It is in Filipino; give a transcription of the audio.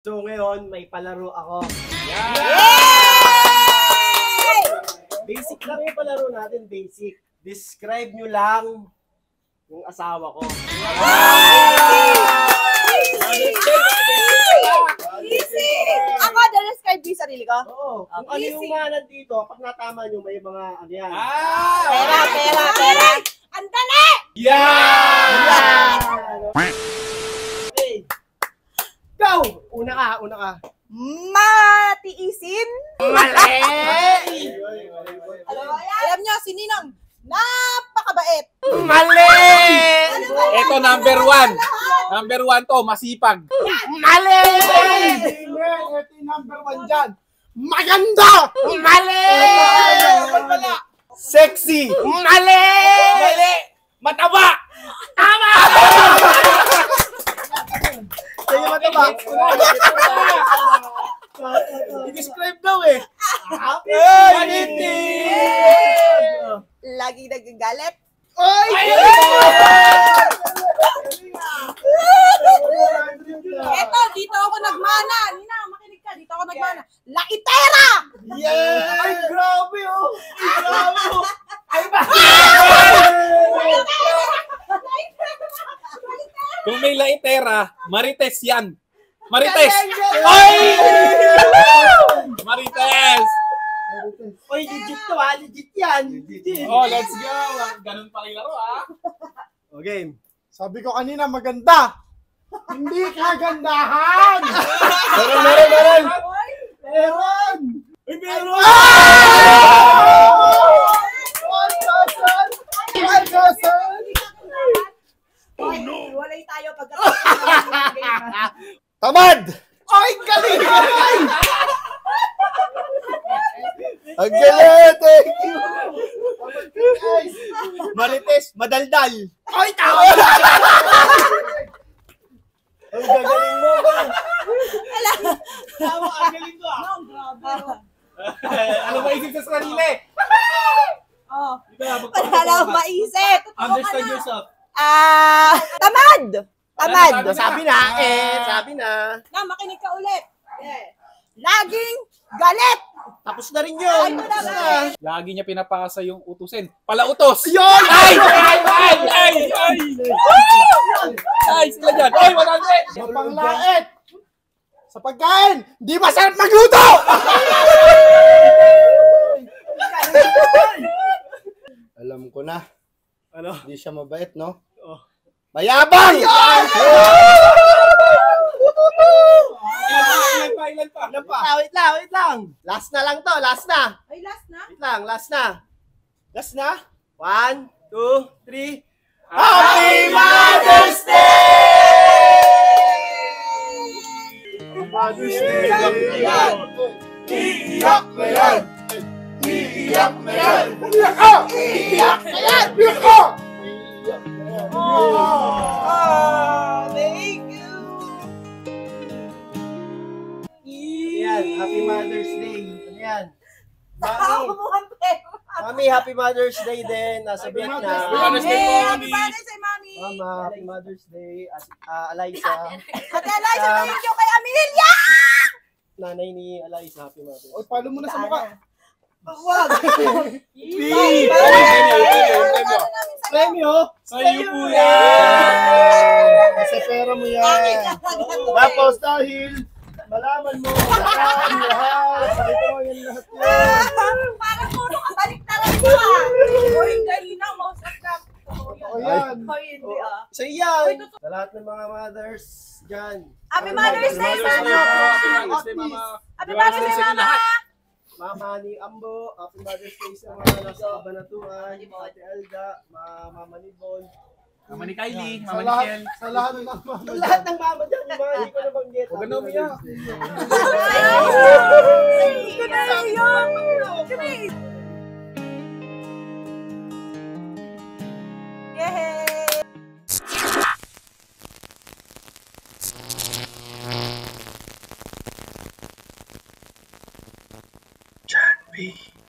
So ngayon, may palaro ako. Basic lang yung palaro natin, basic. Describe nyo lang yung asawa ko. Easy! Ako, describe yung sarili ko? Oo. Kung ano yung mga nandito, pag natama nyo, may mga ano yan. Pera! Ang dali! Okay. Go! Una ka. Matiisin? Mali! Alam nyo, si Ninong, napakabait. Mali! Ito number 1. Number 1 to, masipag. Mali! Ito yung number 1 dyan. Maganda! Mali! Sexy! Mali! Mataba! Tama! Sa'yo mataba. I-describe daw eh. Lagi nagagalit. Eto, dito ako nagmana. Ninang, makinig ka. Dito ako nagmana. Laitera! Yeah! Ay, grabe oh! Ay, grabe oh! Ay, ba? Kung may laitera, Marites yan. Marites! Ay! Marites! Oy, legit to ha! Legit yan! Legit! Oh, let's go! Ganun pala yung laro, ah. Okay. Sabi ko kanina maganda. Hindi kagandahan! Meron! Meron! Uy, meron! Walay tayo pag Tamad! Ay, galing! Ang galing! Thank you! Marites, madaldal! Ay, tama! Ang gagaling mo ba? Tama, ang galing ko, ah. Ano ba isip sa sarili? Oh, Ikaw, wala akong maisip. Understand yourself. Tamad! Tamad! Sabi na. Na, makinig ka ulit. Laging galit! Tapos na rin yun. Lagi niya pinapasa yung utusin. Palautos! Yun! Ay! Ay, sila dyan. Ay, 100! Mapanglait! Sa pagkain, di masarap magluto! Alam ko na. Ano? Hindi siya mabait, no? Oh. Mayabang! Ilan pa? Wait lang. Last na lang to, last na. Ay, last na? Wait lang, last na. Last na? 1, 2, 3. Happy Mother's Day! Mother's Day! Iiyak na yan! Iiyak na yan! Iiyak ka! Iiyak na yan! Iiyak ka! Iiyak na yan! Thank you! Yan, Happy Mother's Day. Ano yan? Ako mo ang pera. Mami, Happy Mother's Day din. Nasa Vietnam. Mother's Day, Happy Mami. Mother's Day, Mami! Mama, Happy Mother's Day. Eliza. Ate Eliza, thank you kay Amelia! Nanay ni Eliza, Happy Mother's O, follow mo na sa mukha. Wag! Premyo! Sa'yo po yan! Kasi pera mo yan. Tapos dahil malaman mo lahat. Pakita mo yan lahat yan. Parang puro kabalik na lang ko ah! Uy, kanina, most of them. O yan. Hoy, hindi ah. So yan! Sa lahat ng mga mothers dyan. Happy Mother's Day, Mama! Happy Mother's Day, Mama! Mama ni Ambo, Happy Mother's Day sa mga nasa Kabanatuan, Ate Elda, Mama ni Bon. Mama ni Kylie, Sa Mama ni lahat, Kel. sa lahat ng mga Sa lahat ng mama dyan, yung mga hindi ko nabanggit. Huwag ka na umiyak. Ay! Hindi ko na yun!